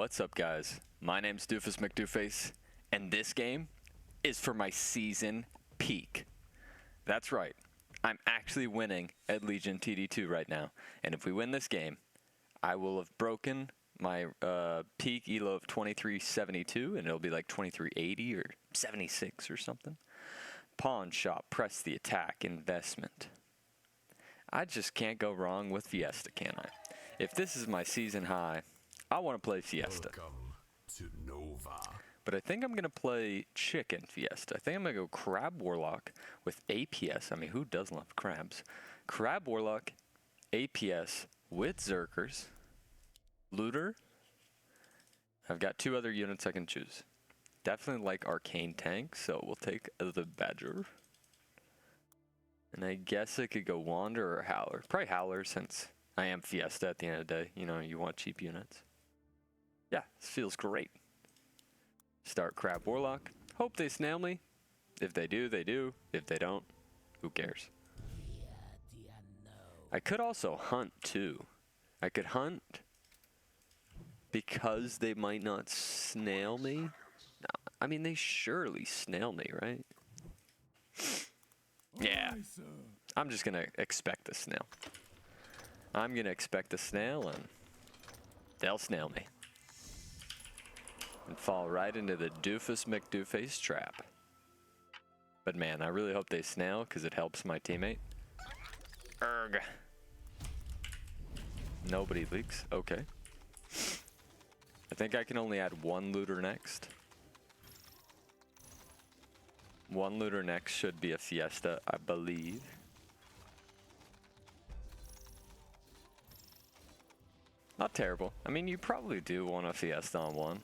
What's up, guys? My name's Doofus Mcdooface, and this game is for my season peak. That's right. I'm actually winning at Legion TD2 right now, and if we win this game, I will have broken my peak elo of 2372, and it'll be like 2380 or 76 or something. Pawn shop, press the attack, investment. I just can't go wrong with Fiesta, can I? If this is my season high, I want to play Fiesta. Welcome to Nova. But I think I'm going to play Chicken Fiesta. I think I'm going to go Crab Warlock with APS. I mean, who doesn't love crabs? Crab Warlock, APS with Zerkers, Looter. I've got two other units I can choose. Definitely like Arcane Tank, so we'll take the Badger. And I guess I could go Wander or Howler. Probably Howler, since I am Fiesta at the end of the day. You know, you want cheap units. Yeah, this feels great. Start Crab Warlock. Hope they snail me. If they do, they do. If they don't, who cares? I could also hunt too. I could hunt because they might not snail me. No, I mean, they surely snail me, right? Yeah. I'm just going to expect the snail. I'm going to expect the snail, and they'll snail me. And fall right into the Doofus Mcdooface trap. But man, I really hope they snail, because it helps my teammate. Erg. Nobody leaks. Okay. I think I can only add one looter next. One looter next should be a Fiesta, I believe. Not terrible. I mean, you probably do want a Fiesta on one.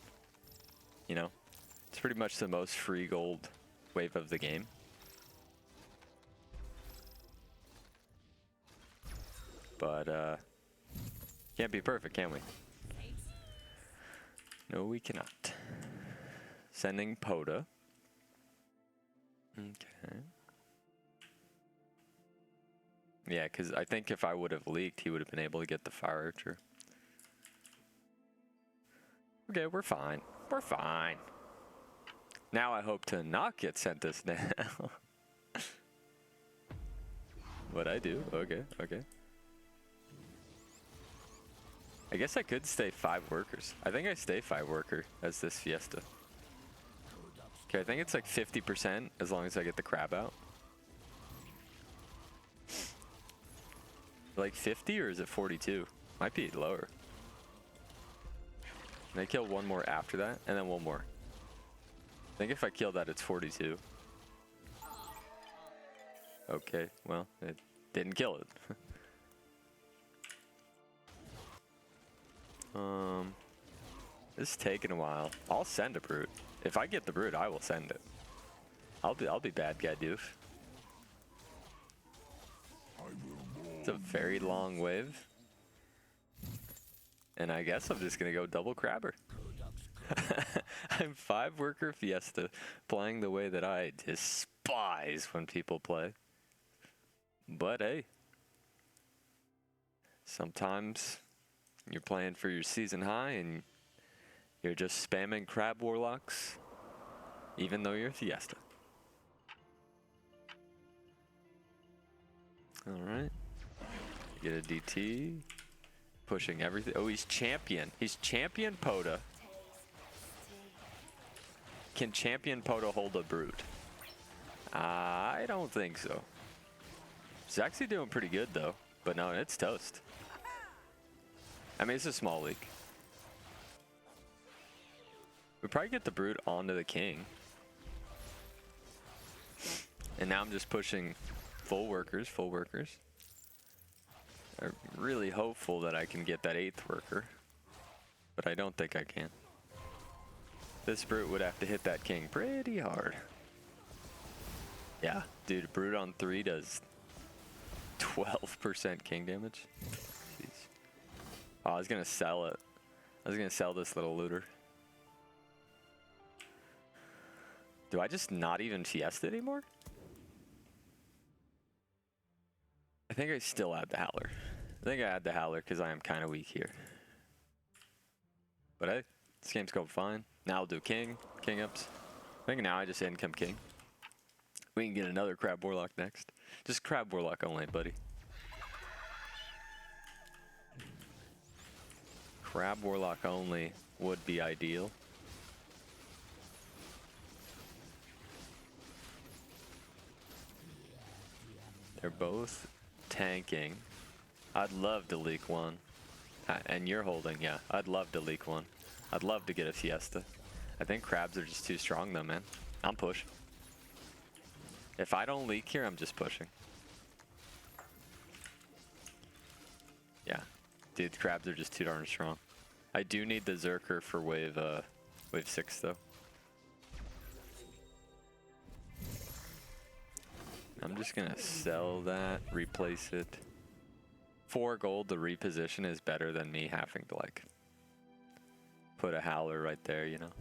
You know, it's pretty much the most free gold wave of the game. But, can't be perfect, can we? No, we cannot. Sending Poda. Okay. Yeah, because I think if I would have leaked, he would have been able to get the Fire Archer. Okay, we're fine. We're fine. Now I hope to not get sent this now. But I do. Okay, okay. I guess I could stay 5 workers. I think I stay 5 worker as this Fiesta. Okay, I think it's like 50% as long as I get the crab out. Like 50 or is it 42? Might be lower. And I kill one more after that, and then one more. I think if I kill that, it's 42. Okay, well, it didn't kill it. This is taking a while. I'll send a brute. If I get the brute, I will send it. I'll be bad guy doof. It's a very long wave. And I guess I'm just gonna go double crabber. I'm 5 worker Fiesta, playing the way that I despise when people play. But hey, sometimes you're playing for your season high and you're just spamming crab warlocks, even though you're Fiesta. All right, get a DT. Pushing everything. Oh, he's champion. He's champion Poda. Can champion Poda hold a brute? I don't think so. He's actually doing pretty good though. But no, it's toast. I mean, it's a small leak. We probably get the brute onto the king. And now I'm just pushing full workers, full workers. I'm really hopeful that I can get that 8th worker, but I don't think I can. This brute would have to hit that king pretty hard. Yeah, dude, brute on 3 does 12% king damage. Jeez. Oh, I was gonna sell it. I was gonna sell this little looter. Do I just not even Fiesta anymore? I think I still add the Howler. I think I add the Howler because I am kind of weak here. But This game's going fine. Now I'll do king ups. I think now I just income king. We can get another crab warlock next. Just crab warlock only, buddy. Crab warlock only would be ideal. They're both tanking. I'd love to leak one. And you're holding, yeah. I'd love to leak one. I'd love to get a Fiesta. I think crabs are just too strong though, man. I'm pushing. If I don't leak here, I'm just pushing. Yeah. Dude, crabs are just too darn strong. I do need the Zerker for wave 6 though. I'm just gonna sell that, replace it. 4 gold to reposition is better than me having to like put a howler right there, you know?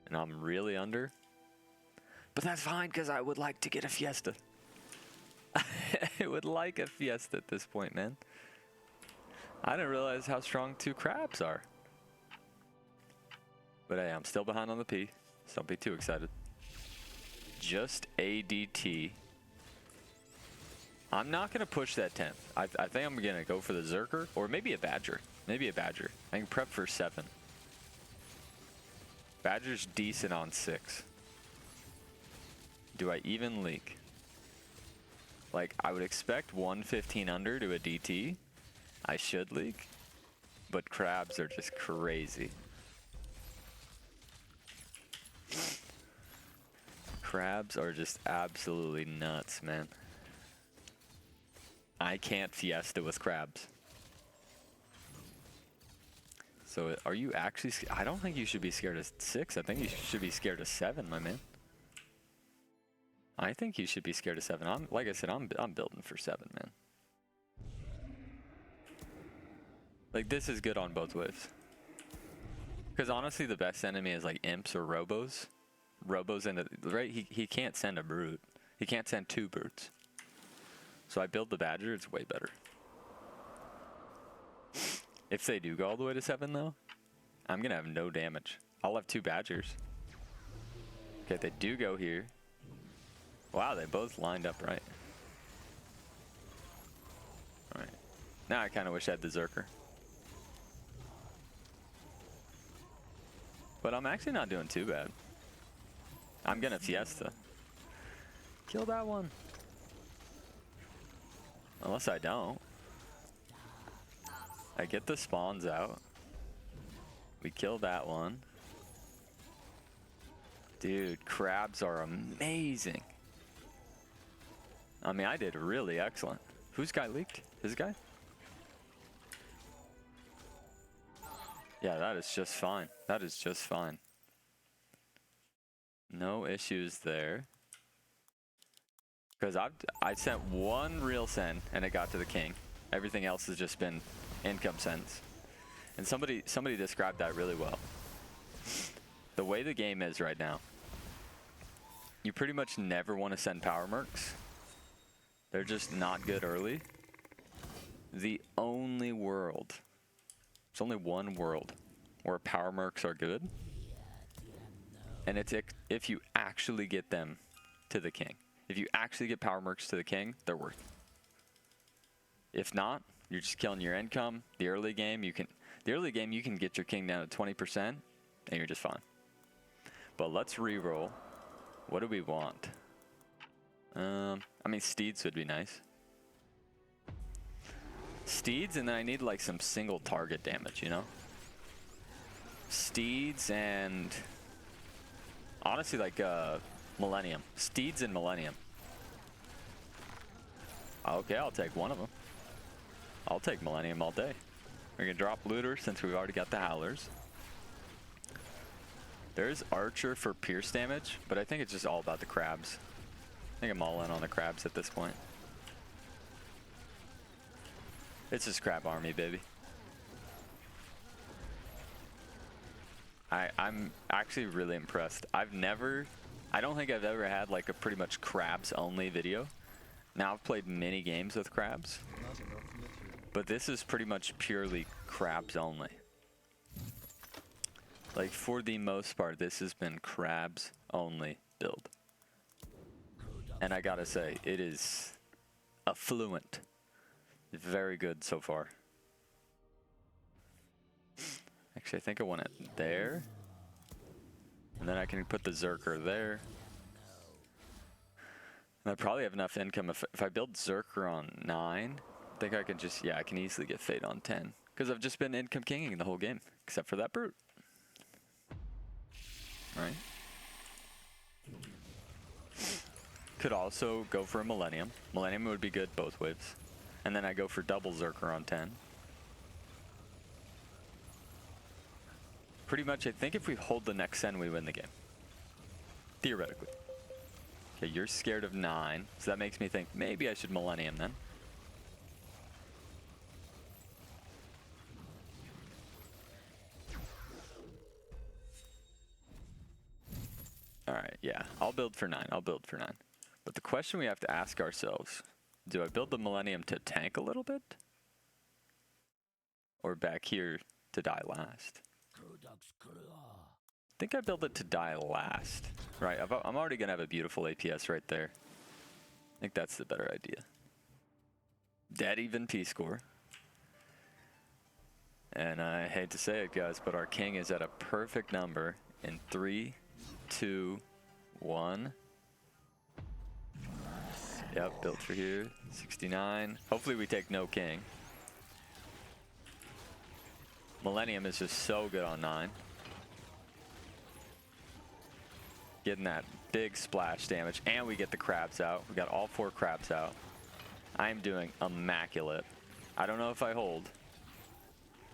And I'm really under. But that's fine because I would like to get a Fiesta. I would like a Fiesta at this point, man. I didn't realize how strong 2 crabs are. But hey, I'm still behind on the P, so don't be too excited. Just ADT. I'm not going to push that 10th. I think I'm going to go for the Zerker, or maybe a Badger. Maybe a Badger. I can prep for 7. Badger's decent on 6. Do I even leak? Like, I would expect 115 under to a DT. I should leak. But crabs are just crazy. Crabs are just absolutely nuts, man. I can't Fiesta with crabs. So are you actually I don't think you should be scared of 6. I think you should be scared of 7, my man. I think you should be scared of 7. Like I said, I'm building for 7, man. Like, this is good on both waves. Because honestly, the best enemy is like imps or robos. Robos into right. He can't send a brute. He can't send 2 brutes. So I build the Badger. It's way better. If they do go all the way to 7, though, I'm gonna have no damage. I'll have 2 Badgers. Okay, they do go here. Wow, they both lined up right. All right. Now I kind of wish I had the Zerker. But I'm actually not doing too bad. I'm gonna Fiesta. Kill that one. Unless I don't. I get the spawns out. We kill that one. Dude, crabs are amazing. I mean, I did really excellent. Whose guy leaked? His guy? Yeah, that is just fine. That is just fine. No issues there. Because I sent 1 real send and it got to the king. Everything else has just been income sends. And somebody described that really well. The way the game is right now, you pretty much never want to send power mercs. They're just not good early. The only world, there's only one world where power mercs are good. And it's if you actually get them to the king. If you actually get power mercs to the king, they're worth it. If not, you're just killing your income. The early game you can get your king down to 20% and you're just fine. But let's re-roll. What do we want? I mean, steeds would be nice. Steeds, and then I need like some single target damage, you know? Steeds and honestly like Millennium. Steeds and Millennium. Okay, I'll take one of them. I'll take Millennium all day. We're gonna drop Looter since we've already got the Howlers. There's Archer for pierce damage, but I think it's just all about the crabs. I think I'm all in on the crabs at this point. It's just crab army, baby. I'm actually really impressed. I don't think I've ever had like a pretty much crabs only video. Now I've played many games with crabs, but this is pretty much purely crabs only. Like, for the most part, this has been crabs only build. And I gotta say, it is affluent. Very good so far. Actually, I think I want it there. And then I can put the Zerker there. And I probably have enough income. If I build Zerker on 9, I think I can just, yeah, I can easily get Fate on 10. Because I've just been income kinging the whole game, except for that brute. Right? Could also go for a Millennium. Millennium would be good both waves. And then I go for double Zerker on 10. Pretty much, I think if we hold the next Sen, we win the game. Theoretically. Okay, you're scared of 9, so that makes me think maybe I should Millennium then. Alright, yeah, I'll build for 9, I'll build for 9. But the question we have to ask ourselves, do I build the Millennium to tank a little bit? Or back here to die last? I think I build it to die last. Right, I'm already going to have a beautiful APS right there. I think that's the better idea. Dead even P-score. And I hate to say it, guys, but our king is at a perfect number in 3, 2, 1. Yep, built for here. 69. Hopefully we take no king. Millennium is just so good on 9. Getting that big splash damage, and we get the crabs out. We got all 4 crabs out. I am doing immaculate. I don't know if I hold,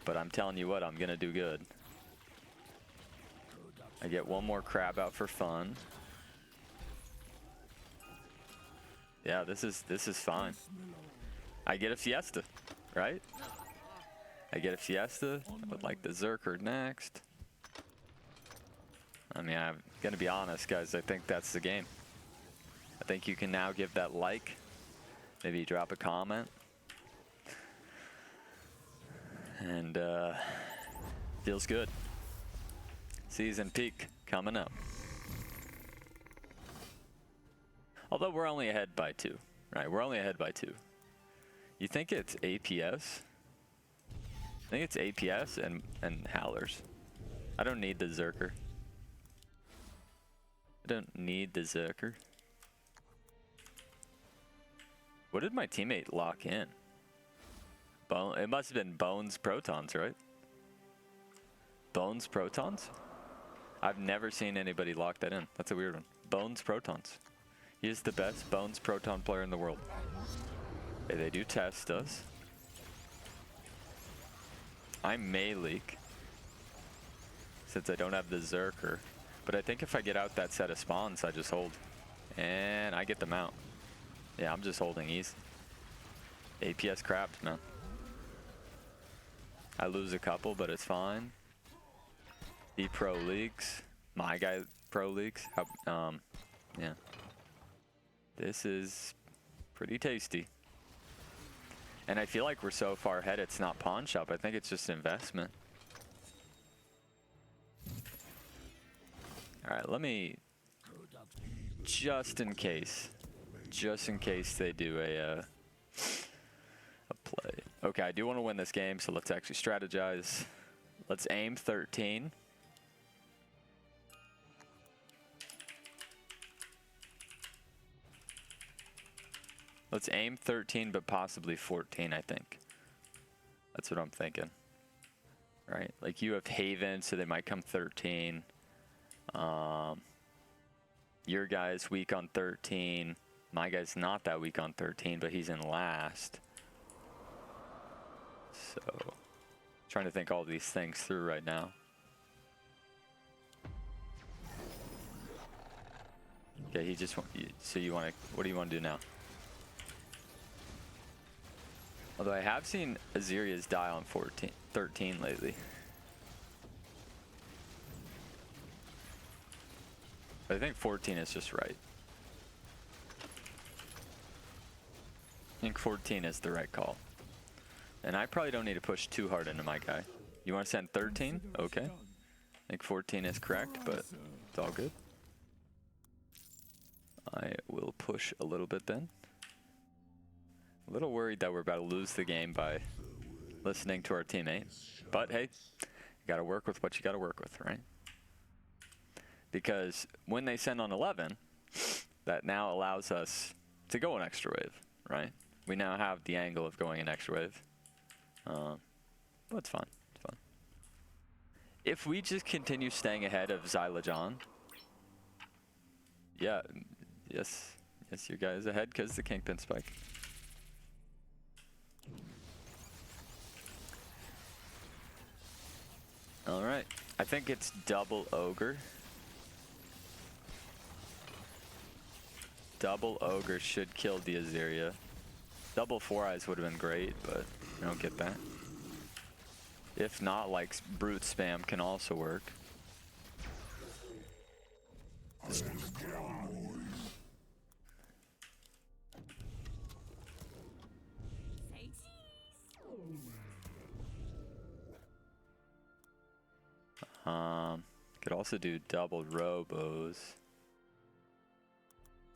but I'm telling you what, I'm gonna do good. I get one more crab out for fun. Yeah, this is fine. I get a Fiesta, right? I get a Fiesta. I would like the Zerker next. I mean, I'm gonna be honest, guys. I think that's the game. I think you can now give that like. Maybe drop a comment. And feels good. Season peak coming up. Although we're only ahead by 2, right? We're only ahead by 2. You think it's APS? I think it's APS and Howlers. I don't need the Zerker. I don't need the Zerker. What did my teammate lock in? It must have been Bones Protons, right? Bones Protons? I've never seen anybody lock that in. That's a weird one. Bones Protons. He is the best Bones Proton player in the world. Okay, they do test us. I may leak, since I don't have the Zerker. But I think if I get out that set of spawns, I just hold. And I get them out. Yeah, I'm just holding easy. APS crabs, man. I lose a couple, but it's fine. The pro leagues. My guy pro leagues. Yeah. This is pretty tasty. And I feel like we're so far ahead, it's not pawn shop. I think it's just investment. All right, let me, just in case they do a play. Okay, I do want to win this game, so let's actually strategize. Let's aim 13. Let's aim 13, but possibly 14, I think. That's what I'm thinking. Right? Like, you have Haven, so they might come 13. Your guy's weak on 13. My guy's not that weak on 13, but he's in last. So, trying to think all these things through right now. Okay, he just, so you want to, what do you want to do now? Although I have seen Aziria's die on 13 lately. But I think 14 is just right. I think 14 is the right call. And I probably don't need to push too hard into my guy. You want to send 13? Okay. think 14 is correct, but it's all good. I will push a little bit then. A little worried that we're about to lose the game by listening to our teammate. But hey, you gotta work with what you gotta work with, right? Because when they send on 11, that now allows us to go an extra wave, right? We now have the angle of going an extra wave. But it's fun. It's fun. If we just continue staying ahead of Xylojon, yeah, yes, your guy is ahead because the Kingpin spike. All right, I think it's double Ogre. Double Ogre should kill the Azeria. Double Four Eyes would have been great, but I don't get that. If not, like brute spam can also work. Could also do double Robos.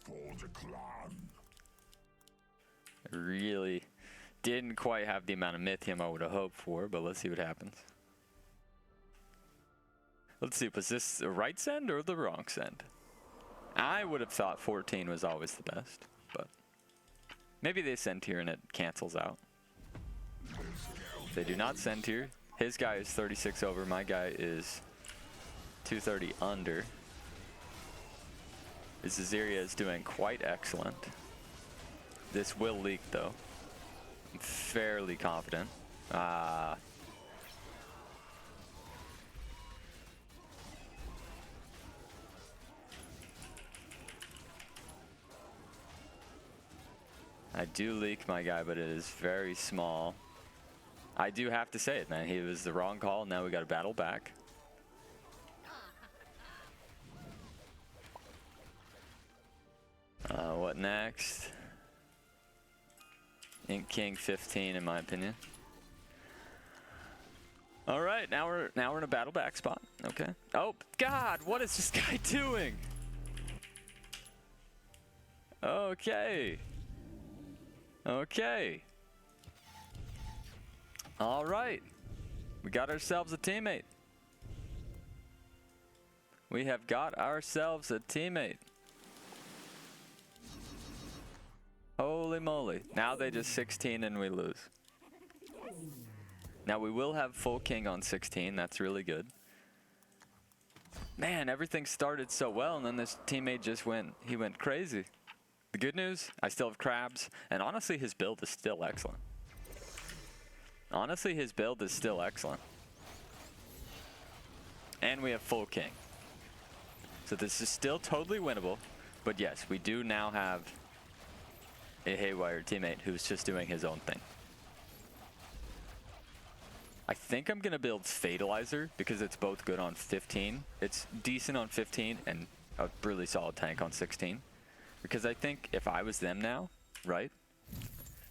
For the clan. Really didn't quite have the amount of Mythium I would have hoped for, but let's see what happens. Let's see, was this the right send or the wrong send? I would have thought 14 was always the best, but maybe they send here and it cancels out. They do not send here. His guy is 36 over, my guy is 230 under. His Azeria is doing quite excellent. This will leak though. I'm fairly confident. I do leak my guy, but it is very small. I do have to say it, man. He was the wrong call. Now we got to battle back. What next? Ink King 15 in my opinion. All right, now we're in a battle back spot. Okay. Oh God, what is this guy doing? Okay. Okay. All right. We got ourselves a teammate. We have got ourselves a teammate. Holy moly. Now they just 16 and we lose. Now we will have full king on 16. That's really good. Man, everything started so well and then this teammate just went crazy. The good news, I still have crabs, and honestly his build is still excellent. Honestly, his build is still excellent. And we have full king. So this is still totally winnable, but yes, we do now have a haywire teammate who's just doing his own thing. I think I'm gonna build Fatalizer because it's both good on 15. It's decent on 15 and a really solid tank on 16. Because I think if I was them now, right?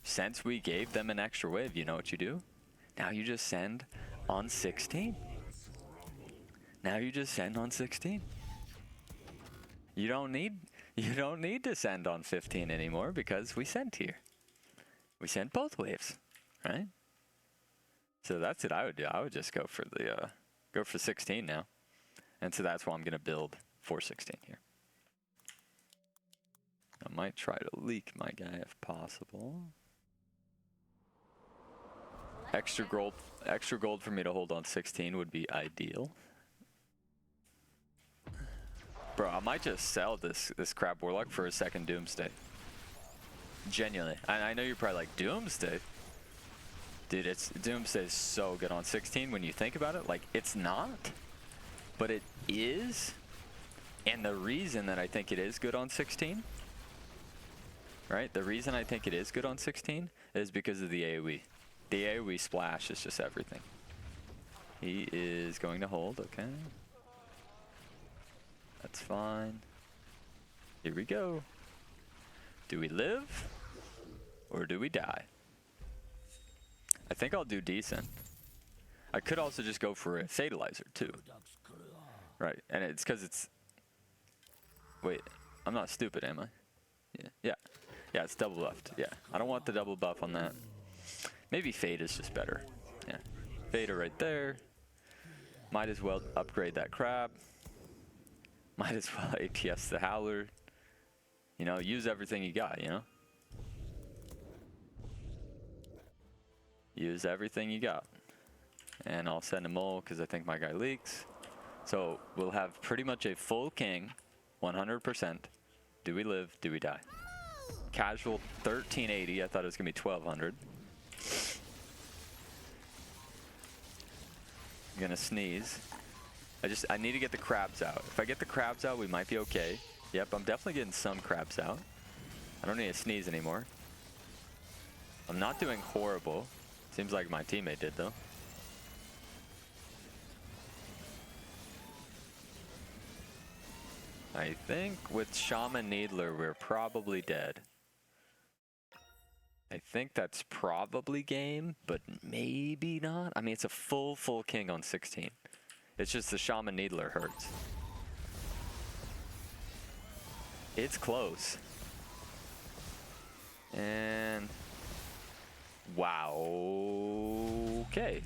Since we gave them an extra wave, you know what you do? Now you just send on 16. Now you just send on 16. You don't need to send on 15 anymore because we sent here. We sent both waves, right? So that's what I would do. I would just go for 16 now. And so that's why I'm gonna build for 16 here. I might try to leak my guy if possible. Extra gold for me to hold on 16 would be ideal. Bro, I might just sell this crab warlock for a second Doomsday. Genuinely. I know you're probably like, Doomsday? Dude, Doomsday is so good on 16 when you think about it. Like, it's not, but it is. And the reason that I think it is good on 16, right? The reason I think it is good on 16 is because of the AoE. The AoE splash is just everything. He is going to hold, okay. That's fine. Here we go. Do we live or do we die? I think I'll do decent. I could also just go for a Fatalizer too. Right, and it's because it's... Wait, I'm not stupid, am I? Yeah, it's double buffed. Yeah, I don't want the double buff on that. Maybe Fade is just better. Yeah, Fader right there. Might as well upgrade that crab. Might as well APS the Howler. You know, use everything you got, you know? Use everything you got. And I'll send a mole because I think my guy leaks. So we'll have pretty much a full king, 100%. Do we live? Do we die? Casual 1380. I thought it was going to be 1200. I'm going to sneeze. I need to get the crabs out. If I get the crabs out, we might be okay. Yep, I'm definitely getting some crabs out. I don't need to sneeze anymore. I'm not doing horrible. Seems like my teammate did, though. I think with Shaman Needler, we're probably dead. I think that's probably game, but maybe not. I mean, it's a full king on 16. It's just the Shaman Needler hurts. It's close. And... wow. Okay.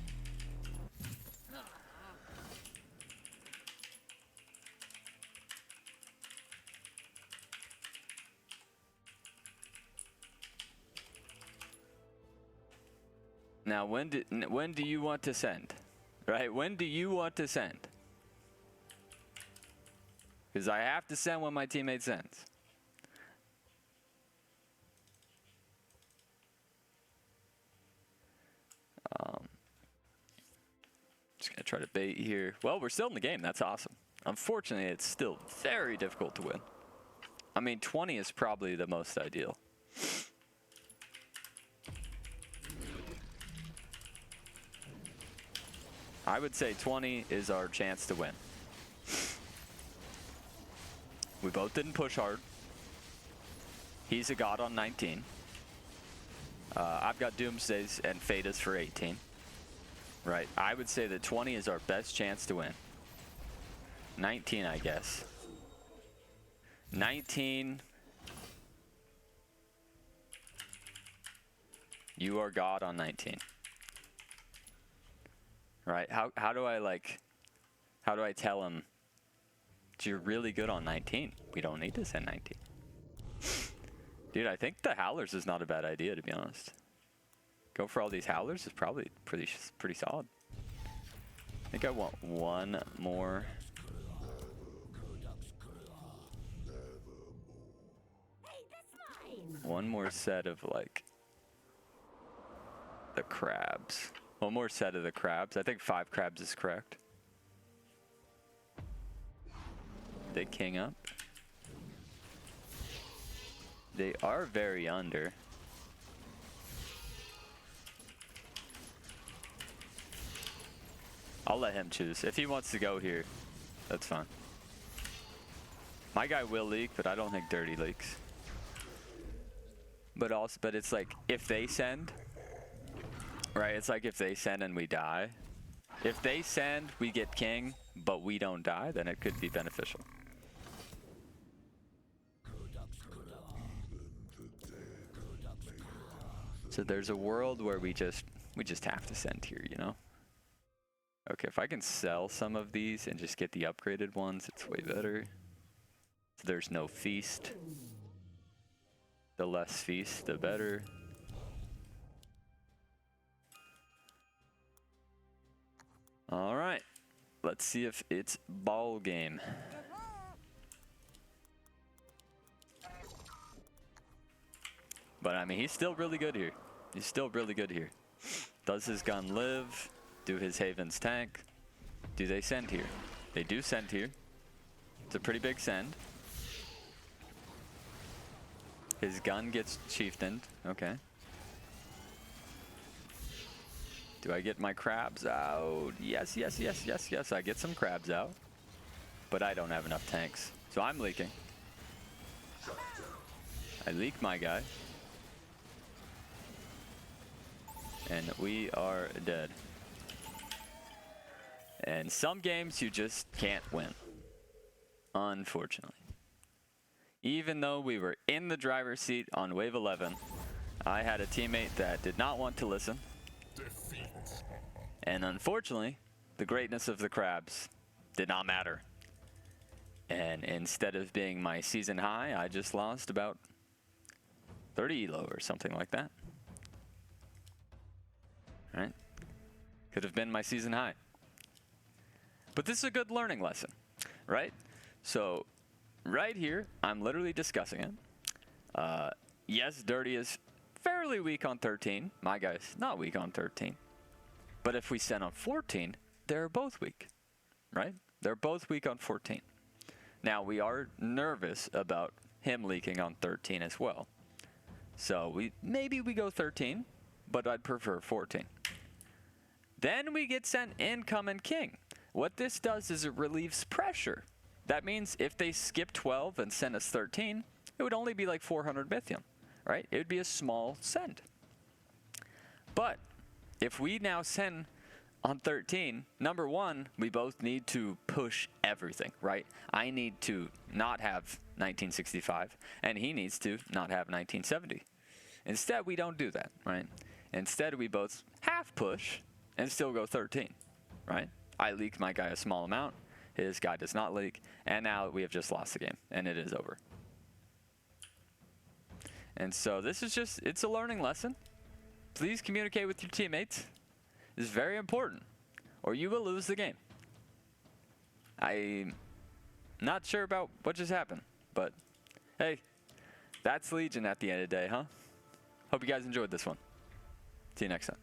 Now, when do you want to send? Right? When do you want to send? Because I have to send when my teammate sends. Just gonna try to bait here. Well, we're still in the game. That's awesome. Unfortunately, it's still very difficult to win. I mean, 20 is probably the most ideal. I would say 20 is our chance to win. We both didn't push hard. He's a god on 19. I've got Doomsdays and Fadas for 18. Right, I would say that 20 is our best chance to win. 19, I guess. 19. You are god on 19. Right, how do I tell him, you're really good on 19. We don't need to send 19. Dude, I think the Howlers is not a bad idea, to be honest. Go for all these Howlers is probably pretty solid. I think I want one more. One more set of like the crabs. One more set of the crabs. I think 5 crabs is correct. They king up. They are very under. I'll let him choose. If he wants to go here, that's fine. My guy will leak, but I don't think Dirty leaks. But it's like, if they send, right? It's like if they send and we die. If they send, we get king, but we don't die, then it could be beneficial. So there's a world where we just have to send here, you know? Okay, if I can sell some of these and just get the upgraded ones, it's way better. So there's no feast. The less feast, the better. All right, let's see if it's ball game. But I mean, he's still really good here. He's still really good here. Does his gun live? Do his Havens tank? Do they send here? They do send here. It's a pretty big send. His gun gets chieftained. Okay. Do I get my crabs out? Yes, yes, yes, yes, yes. I get some crabs out. But I don't have enough tanks. So I'm leaking. I leak my guy. And we are dead. And some games you just can't win. unfortunately. Even though we were in the driver's seat on wave 11, I had a teammate that did not want to listen. Defeat. And unfortunately, the greatness of the crabs did not matter. And instead of being my season high, I just lost about 30 elo or something like that. Right? Could have been my season high. But this is a good learning lesson, right? So right here, I'm literally discussing it. Yes, Dirty is fairly weak on 13. My guy's not weak on 13. But if we send on 14, they're both weak, right? They're both weak on 14. Now, we are nervous about him leaking on 13 as well. So maybe we go 13, but I'd prefer 14. Then we get sent incoming king. What this does is it relieves pressure. That means if they skip 12 and send us 13, it would only be like 400 Mythium, right? It would be a small send. But if we now send on 13, number one, we both need to push everything, right? I need to not have 1965, and he needs to not have 1970. Instead, we don't do that, right? Instead, we both half push and still go 13, right? I leak my guy a small amount, his guy does not leak, and now we have just lost the game, and it is over. And so this is just, it's a learning lesson. Please communicate with your teammates. This is very important, or you will lose the game. I'm not sure about what just happened, but hey, that's Legion at the end of the day, huh? Hope you guys enjoyed this one. See you next time.